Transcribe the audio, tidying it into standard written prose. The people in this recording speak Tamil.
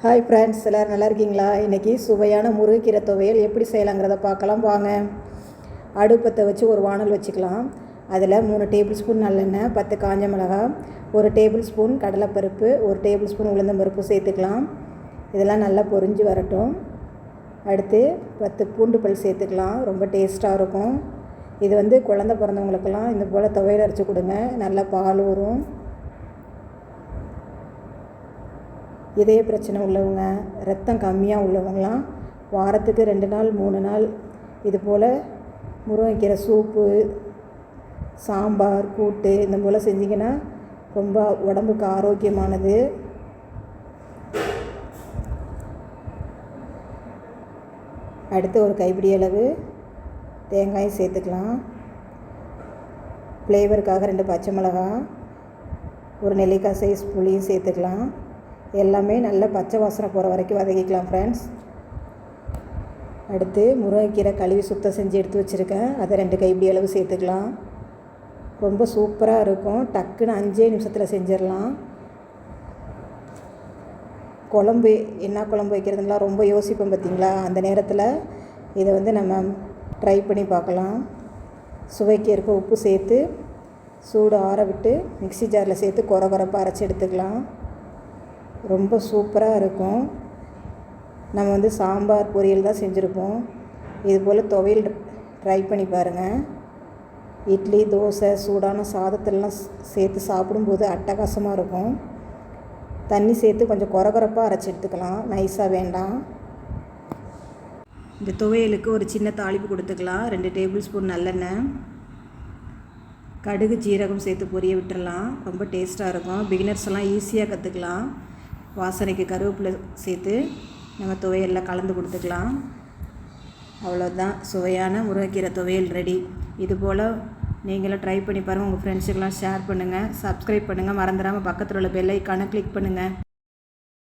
ஹாய் ஃப்ரெண்ட்ஸ், எல்லோரும் நல்லா இருக்கீங்களா? இன்றைக்கி சுவையான முருங்கைக்கீரை துவையல் எப்படி செய்யலாங்கிறத பார்க்கலாம் வாங்க. அடுப்பத்தை வச்சு ஒரு வானல் வச்சுக்கலாம். அதில் 3 டேபிள் ஸ்பூன் நல்லெண்ணெய், 10 காஞ்ச மிளகாய், 1 டேபிள் ஸ்பூன் கடலைப்பருப்பு, 1 டேபிள் ஸ்பூன் உளுந்தம்பருப்பு சேர்த்துக்கலாம். இதெல்லாம் நல்லா பொரிஞ்சு வரட்டும். அடுத்து 10 பூண்டு பல் சேர்த்துக்கலாம். ரொம்ப டேஸ்ட்டாக இருக்கும். இது குழந்த பிறந்தவங்களுக்கெல்லாம் இந்த போல் துவையல் அரைச்சி கொடுங்க. நல்லா பால் வரும். இதய பிரச்சனை உள்ளவங்க, ரத்தம் கம்மியாக உள்ளவங்களாம் வாரத்துக்கு 2 நாள் 3 நாள் இது போல் முருங்கைக்கீரை சூப்பு, சாம்பார், கூட்டு இந்த போல் செஞ்சிங்கன்னா ரொம்ப உடம்புக்கு ஆரோக்கியமானது. அடுத்து ஒரு கைப்பிடி அளவு தேங்காயும் சேர்த்துக்கலாம். ஃப்ளேவருக்காக 2 பச்சை மிளகாய், ஒரு நெல்லிக்காய் சைஸ் புளியும் சேர்த்துக்கலாம். எல்லாமே நல்லா பச்சை வாசனை போகிற வரைக்கும் வதக்கிக்கலாம் ஃப்ரெண்ட்ஸ். அடுத்து முருங்கைக்கீரை கழுவி சுத்தம் செஞ்சு எடுத்து வச்சுருக்கேன். அதை 2 கைப்பிடி அளவு சேர்த்துக்கலாம். ரொம்ப சூப்பராக இருக்கும். டக்குன்னு 5 நிமிஷத்தில் செஞ்சிடலாம். குழம்பு என்ன குழம்பு வைக்கிறதுங்களாம் ரொம்ப யோசிப்போம் பார்த்திங்களா? அந்த நேரத்தில் இதை நம்ம ட்ரை பண்ணி பார்க்கலாம். சுவைக்கு ஏற்ப உப்பு சேர்த்து சூடு ஆற விட்டு மிக்ஸி ஜாரில் சேர்த்து கொரப்பாக அரைச்சி எடுத்துக்கலாம். ரொம்ப சூப்பராக இருக்கும். நம்ம சாம்பார் பொரியல் தான் செஞ்சுருப்போம். இது போல் துவையல் ட்ரை பண்ணி பாருங்கள். இட்லி, தோசை, சூடான சாதத்திலலாம் சேர்த்து சாப்பிடும்போது அட்டகாசமாக இருக்கும். தண்ணி சேர்த்து கொஞ்சம் கொரப்பாக அரைச்சி எடுத்துக்கலாம், நைஸாக வேண்டாம். இந்த துவையலுக்கு ஒரு சின்ன தாளிப்பு கொடுத்துக்கலாம். 2 டேபிள் ஸ்பூன் நல்லெண்ணெய், கடுகு, ஜீரகம் சேர்த்து பொரிய விட்டுறலாம். ரொம்ப டேஸ்ட்டாக இருக்கும். பிகினர்ஸ் எல்லாம் ஈஸியாக கற்றுக்கலாம். வாசனைக்கு கருவேப்பிலை சேர்த்து நம்ம துவையலில் கலந்து கொடுத்துக்கலாம். அவ்வளோதான், சுவையான முருங்கைக்கீரை துவையல் ரெடி. இது போல் நீங்களும் ட்ரை பண்ணி பாருங்கள். உங்கள் ஃப்ரெண்ட்ஸுக்கெல்லாம் ஷேர் பண்ணுங்கள், சப்ஸ்கிரைப் பண்ணுங்கள். மறந்துடாமல் பக்கத்தில் உள்ள பெல் ஐக்கானை கிளிக் பண்ணுங்கள்.